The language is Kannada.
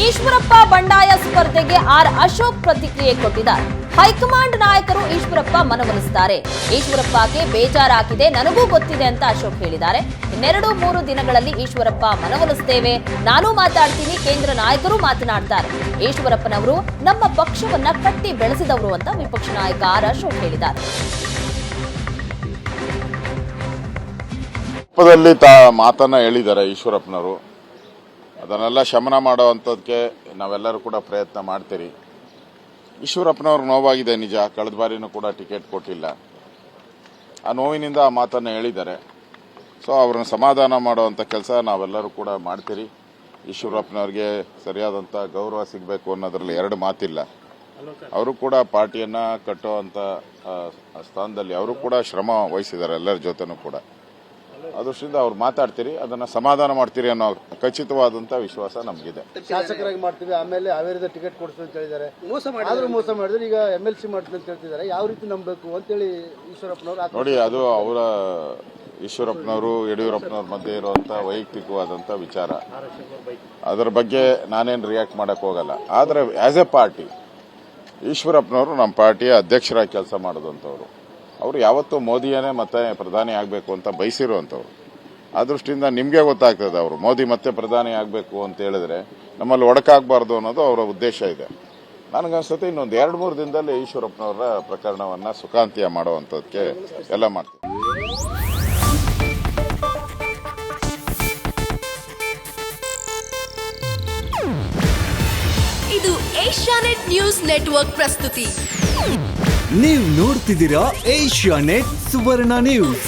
ಈಶ್ವರಪ್ಪ ಬಂಡಾಯ ಸ್ಪರ್ಧೆಗೆ ಆರ್ ಅಶೋಕ್ ಪ್ರತಿಕ್ರಿಯೆ ಕೊಟ್ಟಿದ್ದಾರೆ. ಹೈಕಮಾಂಡ್ ನಾಯಕರು ಈಶ್ವರಪ್ಪ ಮನವೊಲಿಸುತ್ತಾರೆ. ಈಶ್ವರಪ್ಪಗೆ ಬೇಜಾರಾಗಿದೆ, ನನಗೂ ಗೊತ್ತಿದೆ ಅಂತ ಅಶೋಕ್ ಹೇಳಿದ್ದಾರೆ. 2-3 ದಿನಗಳಲ್ಲಿ ಈಶ್ವರಪ್ಪ ಮನವೊಲಿಸುತ್ತೇವೆ, ನಾನು ಮಾತಾಡ್ತೀನಿ, ಕೇಂದ್ರ ನಾಯಕರು ಮಾತನಾಡ್ತಾರೆ. ಈಶ್ವರಪ್ಪನವರು ನಮ್ಮ ಪಕ್ಷವನ್ನ ಕಟ್ಟಿ ಬೆಳೆಸಿದವರು ಅಂತ ವಿಪಕ್ಷ ನಾಯಕ ಆರ್ ಅಶೋಕ್ ಹೇಳಿದ್ದಾರೆ. ಮಾತನ್ನ ಹೇಳಿದ್ದಾರೆ ಈಶ್ವರಪ್ಪನವರು. ಅದನ್ನೆಲ್ಲ ಶಮನ ಮಾಡುವಂಥದ್ದಕ್ಕೆ ನಾವೆಲ್ಲರೂ ಕೂಡ ಪ್ರಯತ್ನ ಮಾಡ್ತೀರಿ. ಈಶ್ವರಪ್ಪನವ್ರು ನೋವಾಗಿದೆ ನಿಜ, ಕಳೆದ ಬಾರಿನೂ ಕೂಡ ಟಿಕೆಟ್ ಕೊಟ್ಟಿಲ್ಲ. ಆ ನೋವಿನಿಂದ ಆ ಮಾತನ್ನು ಹೇಳಿದ್ದಾರೆ. ಸೊ ಅವ್ರನ್ನ ಸಮಾಧಾನ ಮಾಡುವಂಥ ಕೆಲಸ ನಾವೆಲ್ಲರೂ ಕೂಡ ಮಾಡ್ತೀರಿ. ಈಶ್ವರಪ್ಪನವ್ರಿಗೆ ಸರಿಯಾದಂಥ ಗೌರವ ಸಿಗಬೇಕು ಅನ್ನೋದ್ರಲ್ಲಿ ಎರಡು ಮಾತಿಲ್ಲ. ಅವರು ಕೂಡ ಪಾರ್ಟಿಯನ್ನು ಕಟ್ಟುವಂಥ ಸ್ಥಾನದಲ್ಲಿ ಅವರು ಕೂಡ ಶ್ರಮ ವಹಿಸಿದ್ದಾರೆ ಎಲ್ಲರ ಜೊತೆನೂ ಕೂಡ. ಅದೃಷ್ಟಿಂದ ಅವ್ರು ಮಾತಾಡ್ತೀರಿ, ಅದನ್ನ ಸಮಾಧಾನ ಮಾಡ್ತೀರಿ ಅನ್ನೋ ಖಚಿತವಾದಂತ ವಿಶ್ವಾಸ ನಮಗಿದೆ. ಶಾಸಕರಾಗಿ ಮಾಡ್ತೀವಿ, ಆಮೇಲೆ ಹಾವೇರಿದ ಟಿಕೆಟ್ ಕೊಡ್ತೀವಿ ಅಂತ ಹೇಳಿದ್ದಾರೆ. ಮೋಸ ಮಾಡಿದ್ರೆ ಈಗ MLC ಮಾಡ್ತೀವಿ ಅಂತ ಹೇಳ್ತಿದ್ದಾರೆ. ಯಾವ ರೀತಿ ನಂಬಬೇಕು ಅಂತೇಳಿ ಈಶ್ವರಪ್ಪನವರು ನೋಡಿ, ಅದು ಅವರ ಈಶ್ವರಪ್ಪನವರು ಯಡಿಯೂರಪ್ಪನವ್ರ ಮಧ್ಯೆ ಇರುವಂತ ವೈಯಕ್ತಿಕವಾದಂತ ವಿಚಾರ. ಅದರ ಬಗ್ಗೆ ನಾನೇನು ರಿಯಾಕ್ಟ್ ಮಾಡಕ್ ಹೋಗಲ್ಲ. ಆದ್ರೆ ಆಸ್ ಎ ಪಾರ್ಟಿ ಈಶ್ವರಪ್ಪನವರು ನಮ್ಮ ಪಾರ್ಟಿಯ ಅಧ್ಯಕ್ಷರಾಗಿ ಕೆಲಸ ಮಾಡೋದಂತವ್ರು. ಅವರು ಯಾವತ್ತೂ ಮೋದಿಯನ್ನೇ ಮತ್ತೆ ಪ್ರಧಾನಿ ಆಗಬೇಕು ಅಂತ ಬಯಸಿರುವಂಥವ್ರು. ಆ ದೃಷ್ಟಿಯಿಂದ ನಿಮಗೆ ಗೊತ್ತಾಗ್ತದೆ, ಅವರು ಮೋದಿ ಮತ್ತೆ ಪ್ರಧಾನಿ ಆಗಬೇಕು ಅಂತ ಹೇಳಿದ್ರೆ ನಮ್ಮಲ್ಲಿ ಒಡಕಾಗಬಾರ್ದು ಅನ್ನೋದು ಅವರ ಉದ್ದೇಶ ಇದೆ. ನನಗನ್ಸುತ್ತೆ ಇನ್ನೊಂದು 2-3 ದಿನದಲ್ಲಿ ಈಶ್ವರಪ್ಪನವರ ಪ್ರಕರಣವನ್ನು ಸುಖಾಂತ್ಯ ಮಾಡುವಂಥದ್ದಕ್ಕೆ ಎಲ್ಲ ಮಾಡ್ತೀವಿ. ಇದು ಏಷ್ಯಾನೆಟ್ ನ್ಯೂಸ್ ನೆಟ್ವರ್ಕ್ ಪ್ರಸ್ತುತಿ. ನೀವು ನೋಡ್ತಿದ್ದೀರಾ ಏಷ್ಯಾನೆಟ್ ಸುವರ್ಣ ನ್ಯೂಸ್.